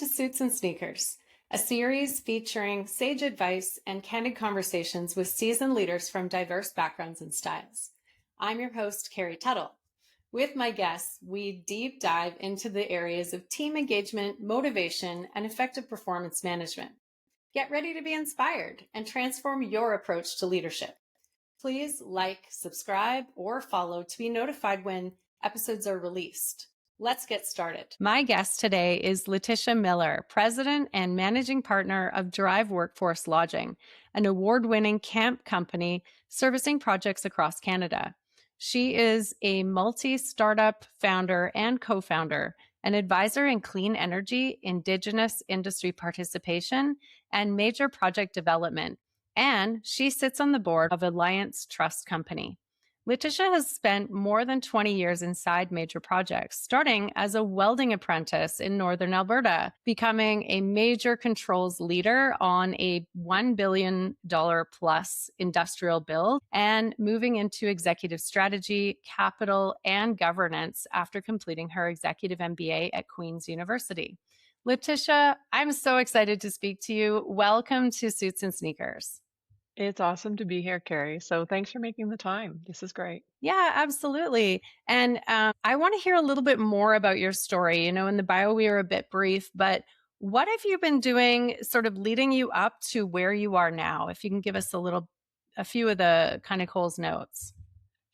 to Suits and Sneakers, a series featuring sage advice and candid conversations with seasoned leaders from diverse backgrounds and styles. I'm your host, Carrie Tuttle. With my guests, we deep dive into the areas of team engagement, motivation, and effective performance management. Get ready to be inspired and transform your approach to leadership. Please like, subscribe, or follow to be notified when episodes are released. Let's get started. My guest today is Luticia Miller, President and Managing Partner of Drive Workforce Lodging, an award-winning camp company servicing projects across Canada. She is a multi-startup founder and co-founder, an advisor in clean energy, Indigenous industry participation, and major project development. And she sits on the board of Alliance Trust Company. Luticia has spent more than 20 years inside major projects, starting as a welding apprentice in Northern Alberta, becoming a major controls leader on a $1 billion plus industrial build, and moving into executive strategy, capital, and governance after completing her Executive MBA at Queen's University. Luticia, I'm so excited to speak to you. Welcome to Suits and Sneakers. It's awesome to be here, Carrie. So thanks for making the time. This is great. Yeah, absolutely. And I want to hear a little bit more about your story. You know, in the bio, we were a bit brief, but what have you been doing sort of leading you up to where you are now? If you can give us a few of the kind of Cole's notes.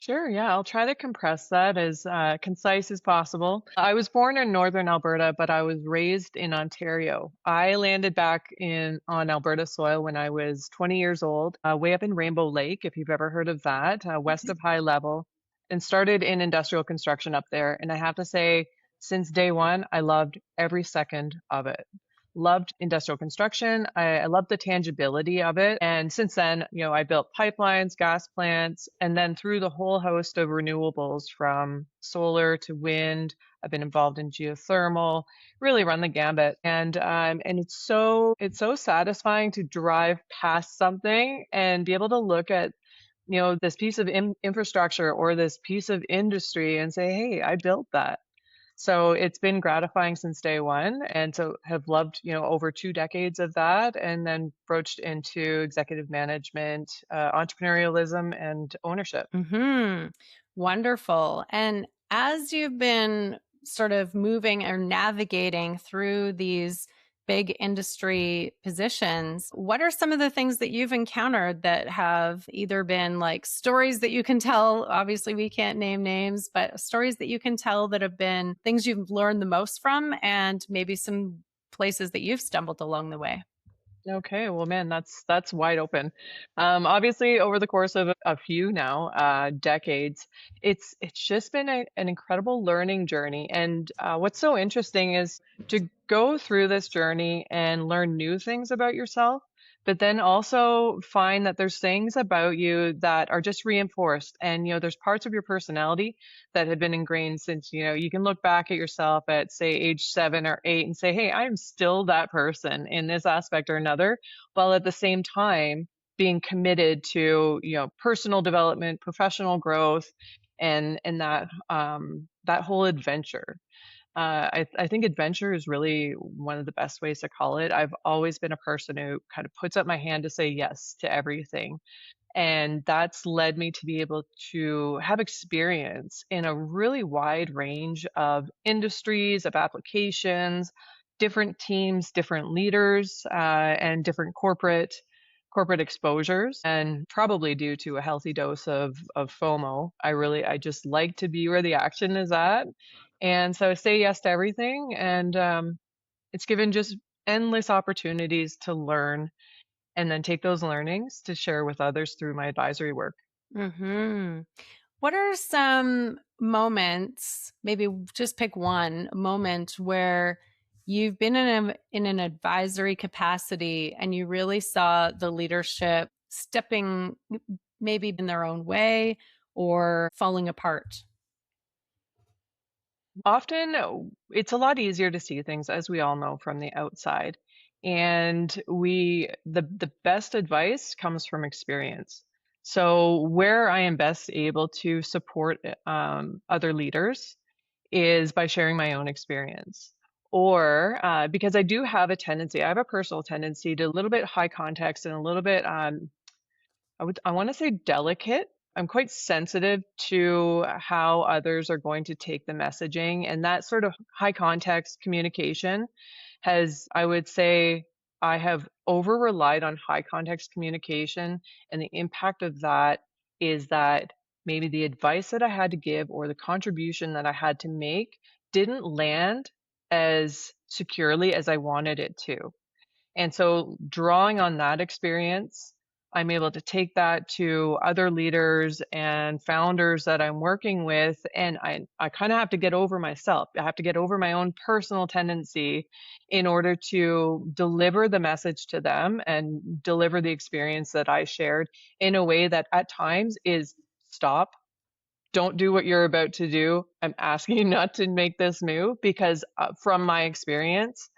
Sure, yeah, I'll try to compress that as concise as possible. I was born in Northern Alberta, but I was raised in Ontario. I landed back on Alberta soil when I was 20 years old, way up in Rainbow Lake, if you've ever heard of that, west of High Level, and started in industrial construction up there. And I have to say, since day one, I loved every second of it. Loved industrial construction. I loved the tangibility of it. And since then, I built pipelines, gas plants, and then through the whole host of renewables from solar to wind. I've been involved in geothermal, really run the gambit. And it's so satisfying to drive past something and be able to look at this piece of infrastructure or this piece of industry and say, hey, I built that. So it's been gratifying since day one, and so have loved, over 2 decades of that, and then broached into executive management, entrepreneurialism, and ownership. Wonderful. And as you've been sort of moving or navigating through these big industry positions, what are some of the things that you've encountered that have either been like stories that you can tell? Obviously, we can't name names, but stories that you can tell that have been things you've learned the most from, and maybe some places that you've stumbled along the way. Okay, well, man, that's wide open. Obviously, over the course of a few now decades, it's just been an incredible learning journey. And what's so interesting is to go through this journey and learn new things about yourself, but then also find that there's things about you that are just reinforced. And there's parts of your personality that have been ingrained since you can look back at yourself at, say, age 7 or 8 and say, hey, I'm still that person in this aspect or another, while at the same time being committed to personal development, professional growth, and that whole adventure. I think adventure is really one of the best ways to call it. I've always been a person who kind of puts up my hand to say yes to everything. And that's led me to be able to have experience in a really wide range of industries, of applications, different teams, different leaders, and different corporate exposures. And probably due to a healthy dose of FOMO, I just like to be where the action is at. And so I say yes to everything. And it's given just endless opportunities to learn and then take those learnings to share with others through my advisory work. What are some moments, maybe just pick one moment where you've been in an advisory capacity and you really saw the leadership stepping maybe in their own way or falling apart? Often it's a lot easier to see things, as we all know, from the outside. And the best advice comes from experience. So where I am best able to support other leaders is by sharing my own experience or because I do have a tendency, I have a personal tendency to a little bit high context and a little bit I want to say delicate. I'm quite sensitive to how others are going to take the messaging, and that sort of high context communication has, I would say, I have over relied on high context communication, and the impact of that is that maybe the advice that I had to give or the contribution that I had to make didn't land as securely as I wanted it to. And so drawing on that experience, I'm able to take that to other leaders and founders that I'm working with. And I kind of have to get over myself. I have to get over my own personal tendency in order to deliver the message to them and deliver the experience that I shared in a way that at times is stop, don't do what you're about to do. I'm asking you not to make this move because from my experience,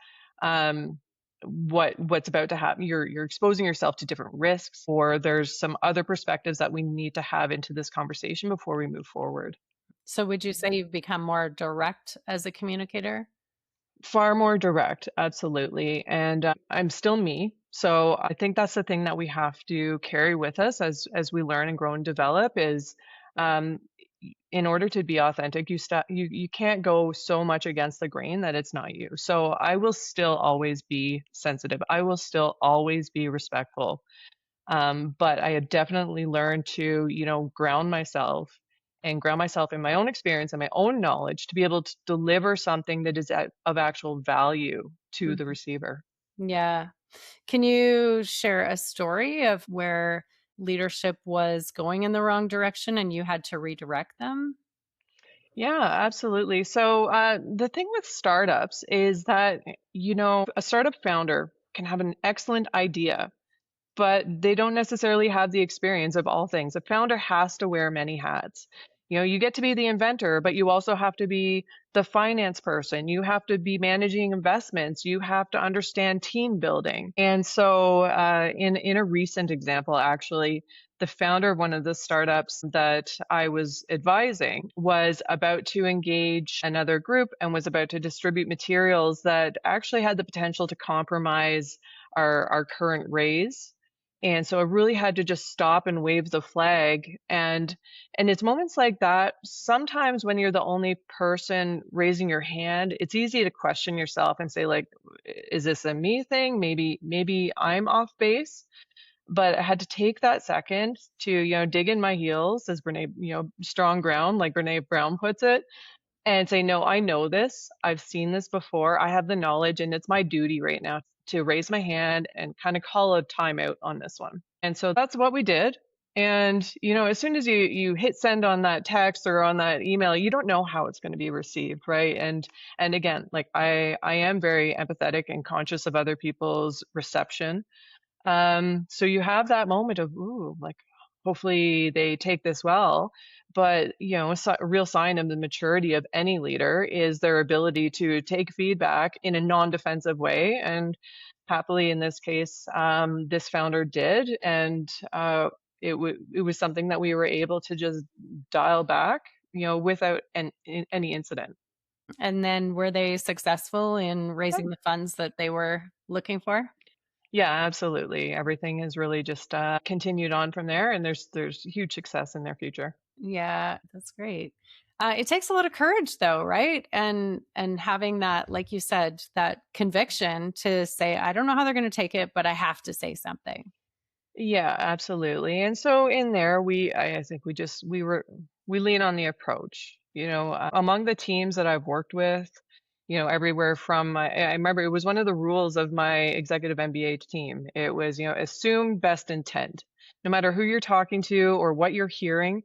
um, what's about to happen, you're exposing yourself to different risks, or there's some other perspectives that we need to have into this conversation before we move forward. So would you say you've become more direct as a communicator? Far more direct, absolutely. And I'm still me. So I think that's the thing that we have to carry with us as we learn and grow and develop is um, in order to be authentic, you can't go so much against the grain that it's not you. So I will still always be sensitive. I will still always be respectful. But I have definitely learned to, ground myself in my own experience and my own knowledge to be able to deliver something that is of actual value to the Mhm. receiver. Yeah. Can you share a story of where leadership was going in the wrong direction and you had to redirect them? Yeah, absolutely. So the thing with startups is that, a startup founder can have an excellent idea, but they don't necessarily have the experience of all things. A founder has to wear many hats. You get to be the inventor, but you also have to be the finance person. You have to be managing investments. You have to understand team building. And so, in a recent example, actually, the founder of one of the startups that I was advising was about to engage another group and was about to distribute materials that actually had the potential to compromise our current raise. And so I really had to just stop and wave the flag. And it's moments like that. Sometimes when you're the only person raising your hand, it's easy to question yourself and say, like, is this a me thing? Maybe I'm off base. But I had to take that second to, dig in my heels, as Brene, strong ground, like Brene Brown puts it, and say, no, I know this. I've seen this before. I have the knowledge, and it's my duty right now to raise my hand and kind of call a timeout on this one. And so that's what we did. And, as soon as you hit send on that text or on that email, you don't know how it's going to be received, right? And again, like I am very empathetic and conscious of other people's reception. So you have that moment of, ooh, like, hopefully they take this well. But, a real sign of the maturity of any leader is their ability to take feedback in a non-defensive way. And happily, in this case, this founder did. And it was something that we were able to just dial back, without any incident. And then were they successful in raising the funds that they were looking for? Yeah, absolutely. Everything has really just continued on from there, and there's huge success in their future. Yeah, that's great. It takes a lot of courage though, right? And having that, like you said, that conviction to say, I don't know how they're going to take it, but I have to say something. Yeah, absolutely. And so in there, I think we lean on the approach. Among the teams that I've worked with, everywhere from I remember it was one of the rules of my executive MBA team. It was, assume best intent. No matter who you're talking to or what you're hearing,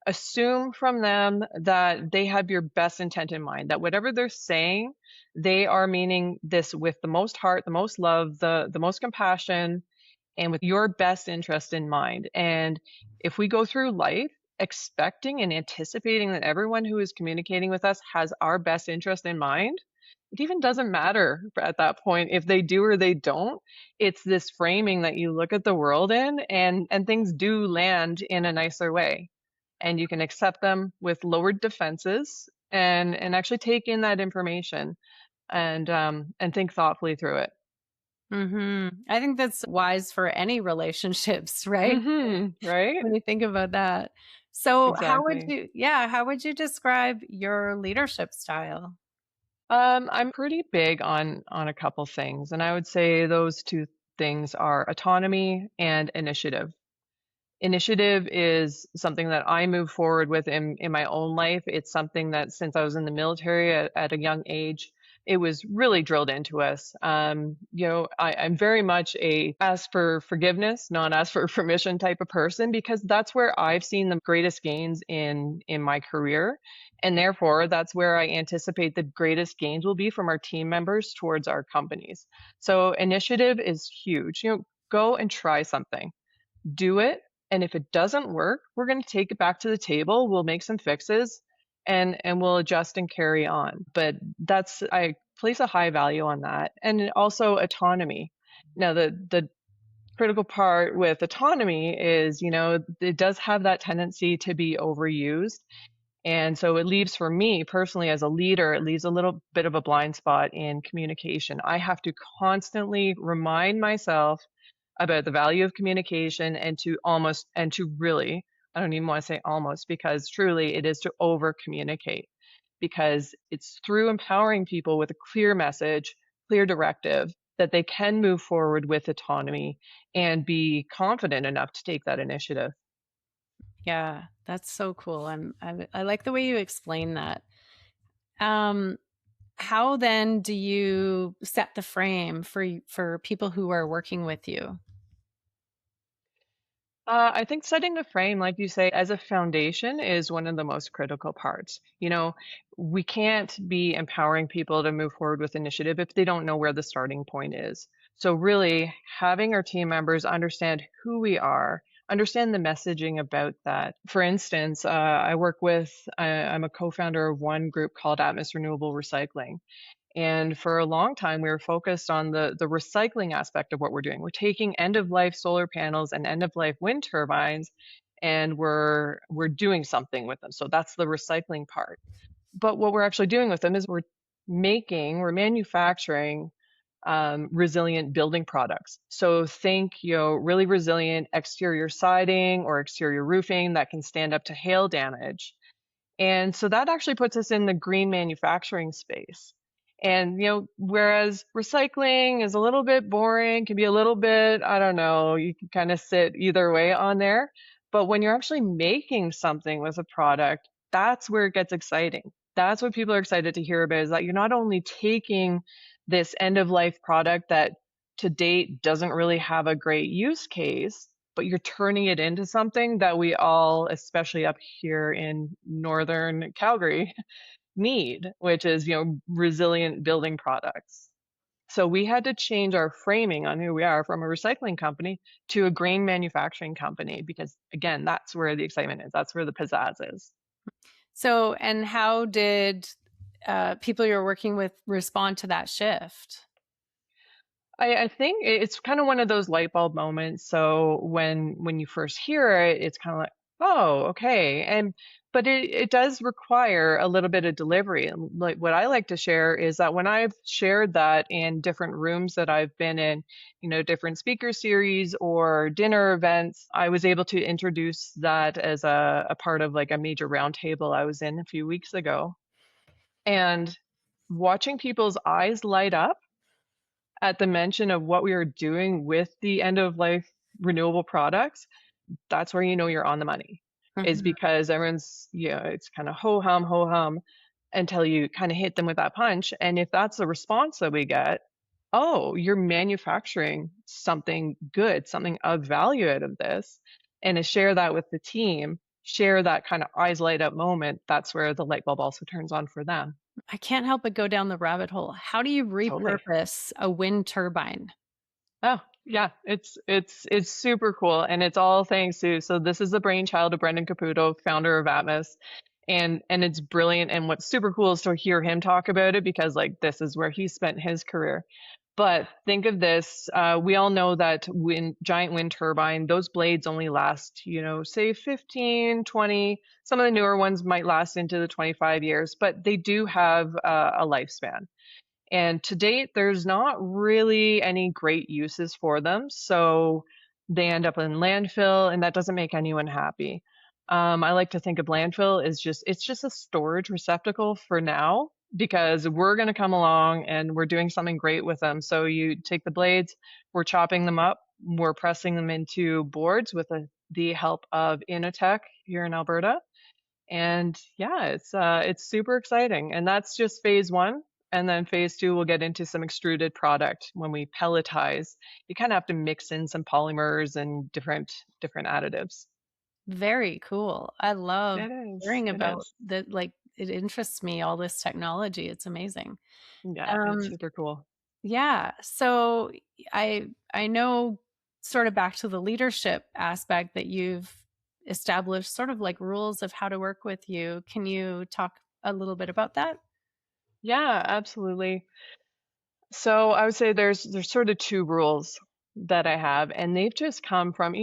assume from them that they have your best intent in mind, that whatever they're saying, they are meaning this with the most heart, the most love, the most compassion, and with your best interest in mind. And if we go through life expecting and anticipating that everyone who is communicating with us has our best interest in mind, it even doesn't matter at that point if they do or they don't. It's this framing that you look at the world in, and things do land in a nicer way. And you can accept them with lowered defenses and actually take in that information. and think thoughtfully through it. I think that's wise for any relationships, right? Right? When you think about that. So Exactly. how would you describe your leadership style? I'm pretty big on a couple things, and I would say those two things are autonomy and initiative. Initiative is something that I move forward with in my own life. It's something that since I was in the military at a young age, it was really drilled into us. I'm very much a ask for forgiveness, not ask for permission type of person because that's where I've seen the greatest gains in my career. And therefore, that's where I anticipate the greatest gains will be from our team members towards our companies. So initiative is huge. Go and try something, do it. And if it doesn't work, we're going to take it back to the table. We'll make some fixes and we'll adjust and carry on. But I place a high value on that. And also autonomy. Now, the critical part with autonomy is, it does have that tendency to be overused. And so it leaves for me personally as a leader, it leaves a little bit of a blind spot in communication. I have to constantly remind myself about the value of communication and to really, I don't even want to say almost, because truly it is to over communicate because it's through empowering people with a clear message, clear directive that they can move forward with autonomy and be confident enough to take that initiative. Yeah, that's so cool. I like the way you explain that. Um, how then do you set the frame for people who are working with you? I think setting the frame, like you say, as a foundation is one of the most critical parts. We can't be empowering people to move forward with initiative if they don't know where the starting point is. So, really, having our team members understand who we are, understand the messaging about that. For instance, I'm a co founder of one group called Atmos Renewable Recycling. And for a long time, we were focused on the recycling aspect of what we're doing. We're taking end of life solar panels and end of life wind turbines, and we're doing something with them. So that's the recycling part. But what we're actually doing with them is we're manufacturing resilient building products. So think, really resilient exterior siding or exterior roofing that can stand up to hail damage, and so that actually puts us in the green manufacturing space. And, whereas recycling is a little bit boring, can be a little bit, I don't know, you can kind of sit either way on there. But when you're actually making something with a product, that's where it gets exciting. That's what people are excited to hear about is that you're not only taking this end of life product that to date doesn't really have a great use case, but you're turning it into something that we all, especially up here in northern Calgary, need, which is, resilient building products. So we had to change our framing on who we are from a recycling company to a grain manufacturing company because, again, that's where the excitement is. That's where the pizzazz is. So, and how did people you're working with respond to that shift? I think it's kind of one of those light bulb moments. So when you first hear it, it's kind of like, oh, okay. But it does require a little bit of delivery. And like what I like to share is that when I've shared that in different rooms that I've been in, different speaker series or dinner events, I was able to introduce that as a part of like a major roundtable I was in a few weeks ago. And watching people's eyes light up at the mention of what we are doing with the end of life renewable products, that's where you know you're on the money. Is Mhm. because everyone's, it's kind of ho hum until you kind of hit them with that punch. And if that's the response that we get, oh, you're manufacturing something good, something of value out of this, and to share that with the team, share that kind of eyes light up moment, that's where the light bulb also turns on for them. I can't help but go down the rabbit hole. How do you Totally. repurpose a wind turbine? Oh, yeah, it's super cool, and it's all thanks to. So this is the brainchild of Brendan Caputo, founder of Atmos, and it's brilliant. And what's super cool is to hear him talk about it because like this is where he spent his career. But think of this: we all know that giant wind turbine, those blades only last, say 15, 20. Some of the newer ones might last into the 25 years, but they do have a lifespan. And to date, there's not really any great uses for them. So they end up in landfill, and that doesn't make anyone happy. I like to think of landfill as it's just a storage receptacle for now because we're going to come along and we're doing something great with them. So you take the blades, we're chopping them up, we're pressing them into boards with the help of Inotech here in Alberta. And yeah, it's super exciting. And that's just phase one. And then phase two, we'll get into some extruded product when we pelletize. You kind of have to mix in some polymers and different additives. Very cool. I love It is. hearing It about is. the like it interests me all this technology. It's amazing. Yeah, it's Um super cool. yeah, so I know sort of back to the leadership aspect that you've established sort of like rules of how to work with you. Can you talk a little bit about that? Yeah, absolutely. So I would say there's sort of two rules that I have, and they've just come from,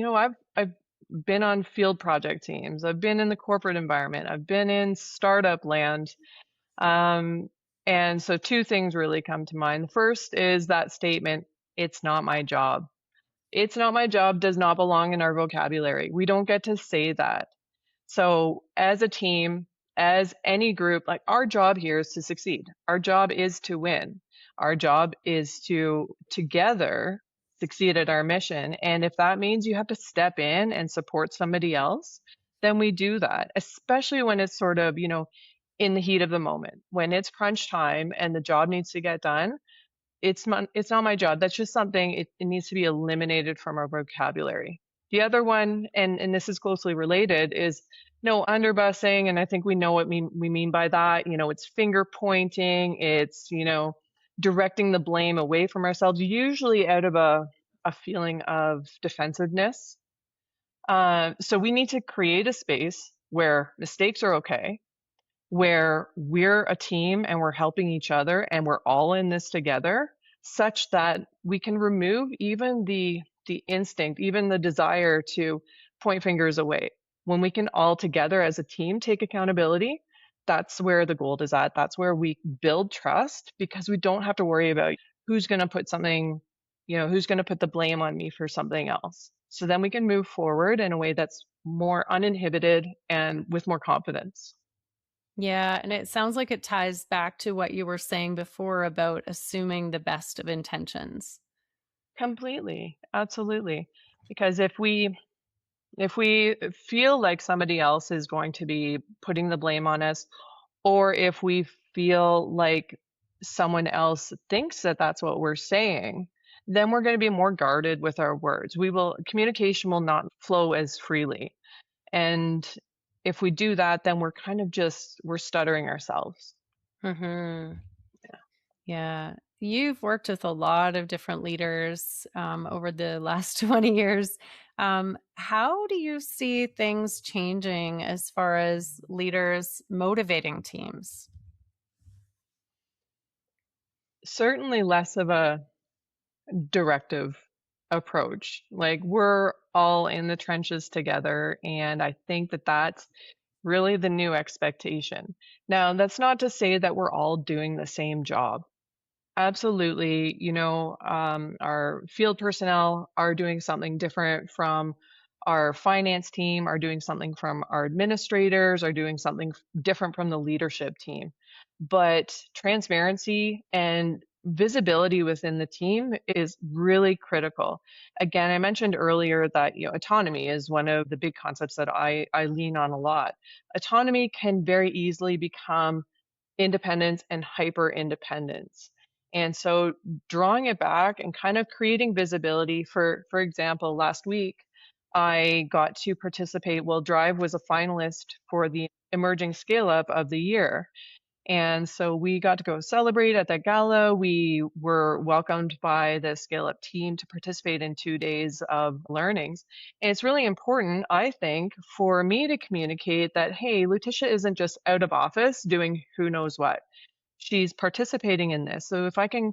I've been on field project teams. I've been in the corporate environment. I've been in startup land. Um, and so two things really come to mind. The first is that statement, it's not my job. It's not my job does not belong in our vocabulary. We don't get to say that. So as a team, as any group, like our job here is to succeed. Our job is to win. Our job is to together succeed at our mission. And if that means you have to step in and support somebody else, then we do that, especially when it's sort of, in the heat of the moment, when it's crunch time and the job needs to get done. It's not my job. That's just something it needs to be eliminated from our vocabulary. The other one, and this is closely related, is no underbussing, and I think we know what we mean by that. It's finger pointing, it's directing the blame away from ourselves, usually out of a feeling of defensiveness. So we need to create a space where mistakes are okay, where we're a team and we're helping each other and we're all in this together, such that we can remove even the instinct, even the desire to point fingers away. When we can all together as a team take accountability, that's where the gold is at. That's where we build trust, because we don't have to worry about who's going to put something, who's going to put the blame on me for something else. So then we can move forward in a way that's more uninhibited and with more confidence. Yeah, and it sounds like it ties back to what you were saying before about assuming the best of intentions. Completely. Absolutely. Because if we feel like somebody else is going to be putting the blame on us, or if we feel like someone else thinks that that's what we're saying, then we're going to be more guarded with our words. Communication will not flow as freely. And if we do that, then we're kind of we're stuttering ourselves. Mhm. Yeah. You've worked with a lot of different leaders over the last 20 years. How do you see things changing as far as leaders motivating teams? Certainly less of a directive approach. Like we're all in the trenches together, and I think that that's really the new expectation. Now, that's not to say that we're all doing the same job. Absolutely, our field personnel are doing something different from our finance team, are doing something from our administrators, are doing something different from the leadership team. But transparency and visibility within the team is really critical. Again, I mentioned earlier that autonomy is one of the big concepts that I lean on a lot. Autonomy can very easily become independence and hyper independence. And so drawing it back and kind of creating visibility. For example, last week I got to participate. Well, Drive was a finalist for the emerging scale up of the year. And so we got to go celebrate at that gala. We were welcomed by the Scale Up team to participate in 2 days of learnings. And it's really important, I think, for me to communicate that, hey, Luticia isn't just out of office doing who knows what. She's participating in this. So if I can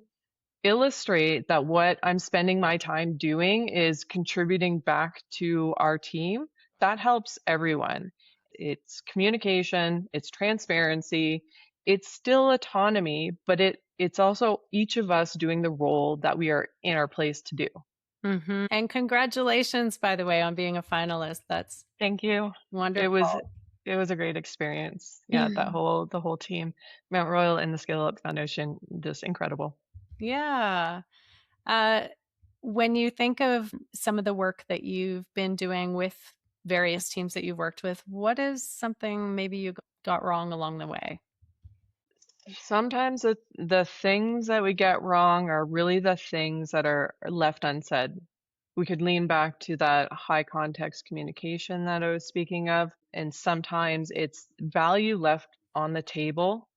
illustrate that what I'm spending my time doing is contributing back to our team, that helps everyone. It's communication, it's transparency, it's still autonomy, but it's also each of us doing the role that we are in our place to do. And congratulations, by the way, on being a finalist. That's Thank you. It was wonderful. it was a great experience. Yeah, the whole team, Mount Royal and the Scale Up Foundation, just incredible. Yeah. Uh, when you think of some of the work that you've been doing with various teams that you've worked with, what is something maybe you got wrong along the way? Sometimes the things that we get wrong are really the things that are left unsaid. We could lean back to that high context communication that I was speaking of, and sometimes it's value left on the table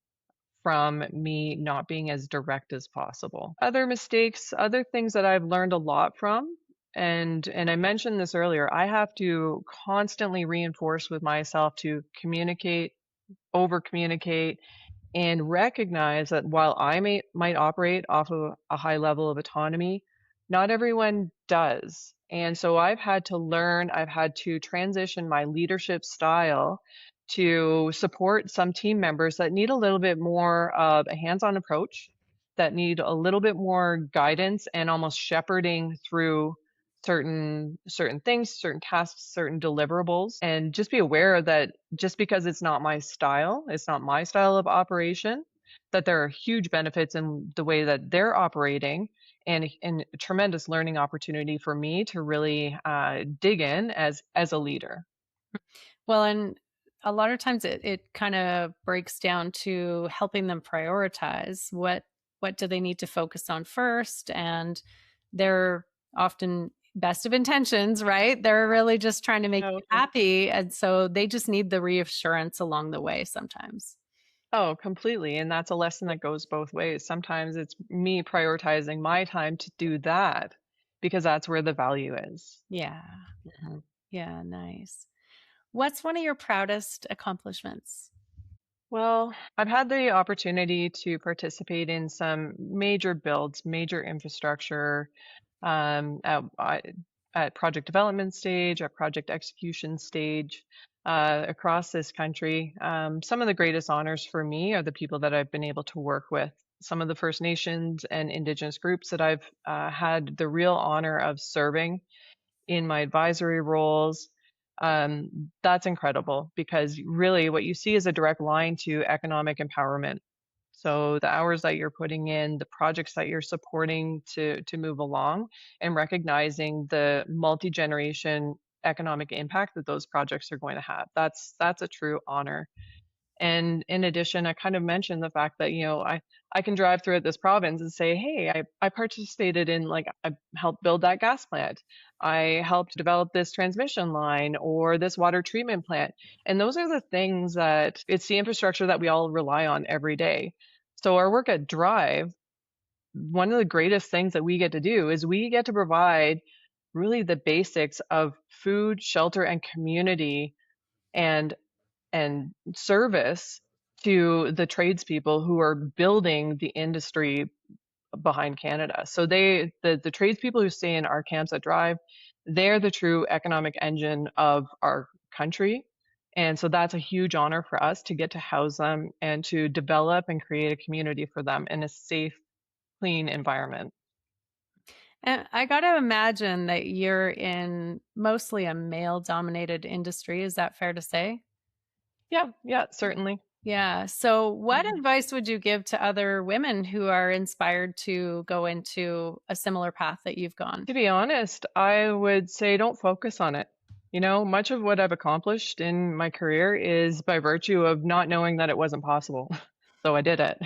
from me not being as direct as possible. Other mistakes, other things that I've learned a lot from, and I mentioned this earlier, I have to constantly reinforce with myself to communicate, over communicate, and recognize that while might operate off of a high level of autonomy, not everyone does. And so I've had to learn, I've had to transition my leadership style to support some team members that need a little bit more of a hands-on approach, that need a little bit more guidance and almost shepherding through certain things, certain tasks, certain deliverables, and just be aware that just because it's not my style of operation, that there are huge benefits in the way that they're operating, and a tremendous learning opportunity for me to really dig in as a leader. Well, and a lot of times it kind of breaks down to helping them prioritize what do they need to focus on first, and they're often best of intentions, right? They're really just trying to make you Okay. happy, and so they just need the reassurance along the way sometimes. Oh, completely. And that's a lesson that goes both ways. Sometimes it's me prioritizing my time to do that because that's where the value is. Yeah. Mhm. Yeah, nice. What's one of your proudest accomplishments? Well, I've had the opportunity to participate in some major builds, major infrastructure, at project development stage, at project execution stage, across this country. Some of the greatest honors for me are the people that I've been able to work with. Some of the First Nations and Indigenous groups that I've had the real honor of serving in my advisory roles. That's incredible because really what you see is a direct line to economic empowerment. So the hours that you're putting in, the projects that you're supporting to move along, and recognizing the multi-generation economic impact that those projects are going to have. That's a true honor. And in addition, I kind of mentioned the fact that, I can drive throughout this province and say, hey, I participated in, like, I helped build that gas plant. I helped develop this transmission line or this water treatment plant. And those are the things that it's the infrastructure that we all rely on every day. So our work at Drive, one of the greatest things that we get to do is we get to provide really the basics of food, shelter, and community and service to the tradespeople who are building the industry behind Canada. So the tradespeople who stay in our camps at Drive, they're the true economic engine of our country. And so that's a huge honor for us to get to house them and to develop and create a community for them in a safe, clean environment. And I got to imagine that you're in mostly a male dominated industry. Is that fair to say? Yeah, yeah, certainly. Yeah. So, what Mhm. advice would you give to other women who are inspired to go into a similar path that you've gone? To be honest, I would say don't focus on it. Much of what I've accomplished in my career is by virtue of not knowing that it wasn't possible. So I did it.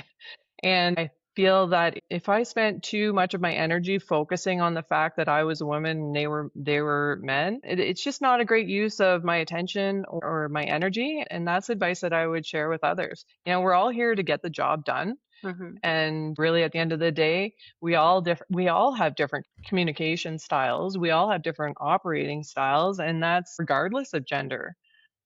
And I feel that if I spent too much of my energy focusing on the fact that I was a woman and they were men, it's just not a great use of my attention or my energy. And that's advice that I would share with others. We're all here to get the job done. Hmm. And really, at the end of the day, we all have different communication styles. We all have different operating styles, and that's regardless of gender.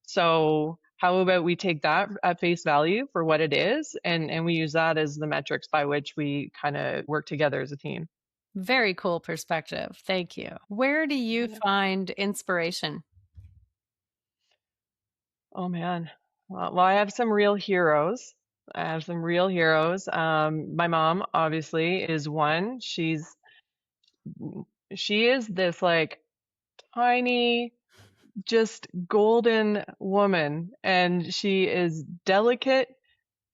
So how about we take that at face value for what it is, and we use that as the metrics by which we kind of work together as a team. Very cool perspective. Thank you. Where do you Yeah. find inspiration? Oh man. Well, I have some real heroes. I have some real heroes. My mom obviously is one. She is this like tiny, just golden woman, and she is delicate,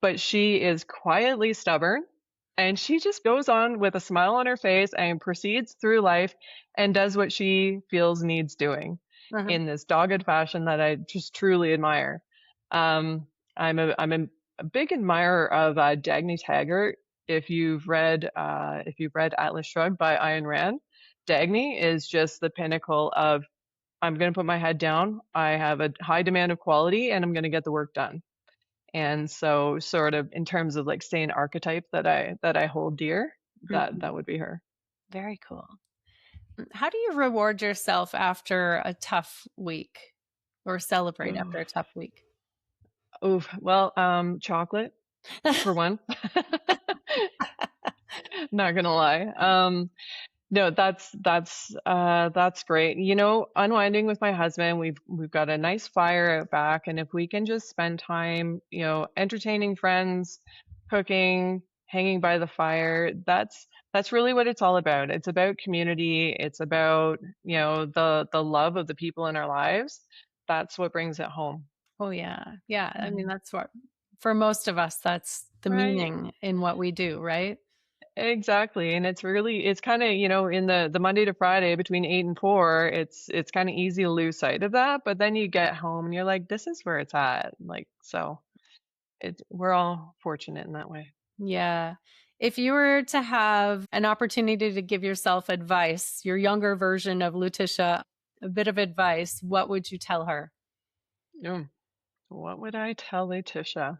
but she is quietly stubborn. And she just goes on with a smile on her face and proceeds through life and does what she feels needs doing Uh-huh. in this dogged fashion that I just truly admire. Um, I'm a big admirer of Dagny Taggart. If you've read Atlas Shrugged by Ayn Rand, Dagny is just the pinnacle of I'm going to put my head down. I have a high demand of quality, and I'm going to get the work done. And so, sort of in terms of like say an archetype that I hold dear, that Mhm. would be her. Very cool. How do you reward yourself after a tough week or celebrate Ooh, after a tough week? oof. Well, chocolate for one. Not gonna lie. No, that's great. You know, unwinding with my husband, we've got a nice fire out back, and if we can just spend time, entertaining friends, cooking, hanging by the fire, that's really what it's all about. It's about community. It's about, the love of the people in our lives. That's what brings it home. Oh, yeah. Yeah. I mean, Mhm. that's what, for most of us, that's the Right. meaning in what we do, right? Exactly. And it's kind of, in the Monday to Friday between 8 and 4, it's kind of easy to lose sight of that. But then you get home and you're like, this is where it's at. Like, so we're all fortunate in that way. Yeah. If you were to have an opportunity to give yourself advice, your younger version of Luticia, a bit of advice, what would you tell her? Mm. What would I tell Letitia?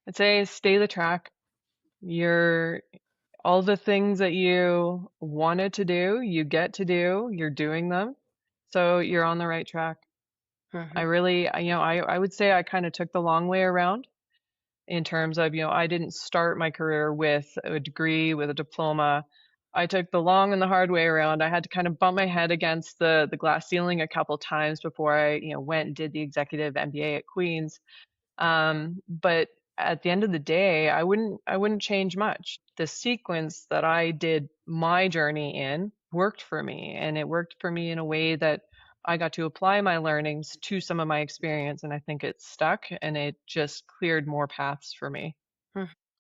I'd say stay the track. You're all the things that you wanted to do, you get to do, you're doing them. So you're on the right track. I Mhm. really, I would say I kind of took the long way around in terms of, I didn't start my career with a degree, with a diploma. I took the long and the hard way around. I had to kind of bump my head against the glass ceiling a couple times before I, went and did the executive MBA at Queen's. But at the end of the day, I wouldn't change much. The sequence that I did my journey in worked for me, and it worked for me in a way that I got to apply my learnings to some of my experience, and I think it stuck and it just cleared more paths for me.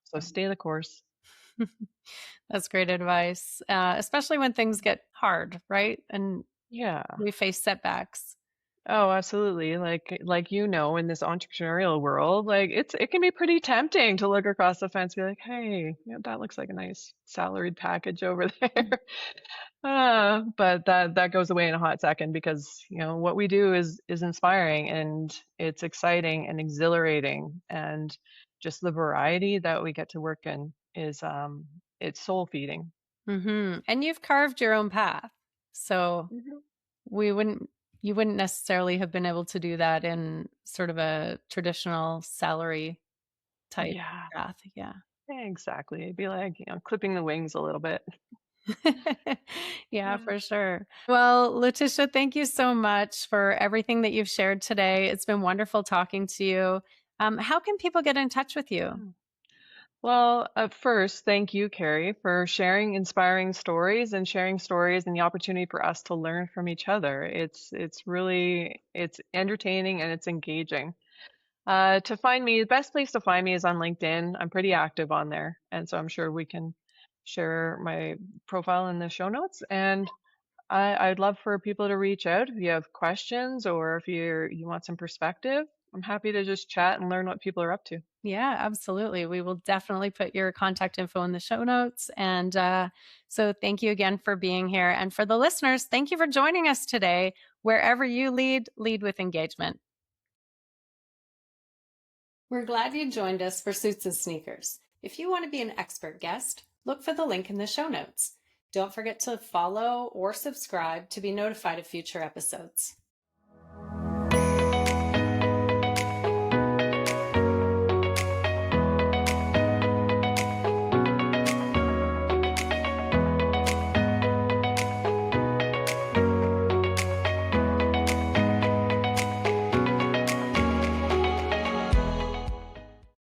So stay the course. That's great advice, especially when things get hard, right? And Yeah. we face setbacks. Oh, absolutely. Like in this entrepreneurial world, like it can be pretty tempting to look across the fence and be like, hey, that looks like a nice salaried package over there. But that goes away in a hot second because, what we do is inspiring and it's exciting and exhilarating and just the variety that we get to work in is it's soul feeding. And you've carved your own path. So Mhm. we wouldn't, you wouldn't necessarily have been able to do that in sort of a traditional salary type Yeah, path. Yeah. exactly. It'd be like, clipping the wings a little bit. Yeah, Yeah. for sure. Well, Letitia, thank you so much for everything that you've shared today. It's been wonderful talking to you. How can people get in touch with you? Well, first, thank you, Carrie, for sharing inspiring stories and sharing stories and the opportunity for us to learn from each other. It's entertaining and it's engaging. To find me, the best place to find me is on LinkedIn. I'm pretty active on there, and so I'm sure we can share my profile in the show notes. And I'd love for people to reach out if you have questions or if you want some perspective. I'm happy to just chat and learn what people are up to. Yeah, absolutely. We will definitely put your contact info in the show notes. And so thank you again for being here. And for the listeners, thank you for joining us today. Wherever you lead, lead with engagement. We're glad you joined us for Suits and Sneakers. If you want to be an expert guest, look for the link in the show notes. Don't forget to follow or subscribe to be notified of future episodes.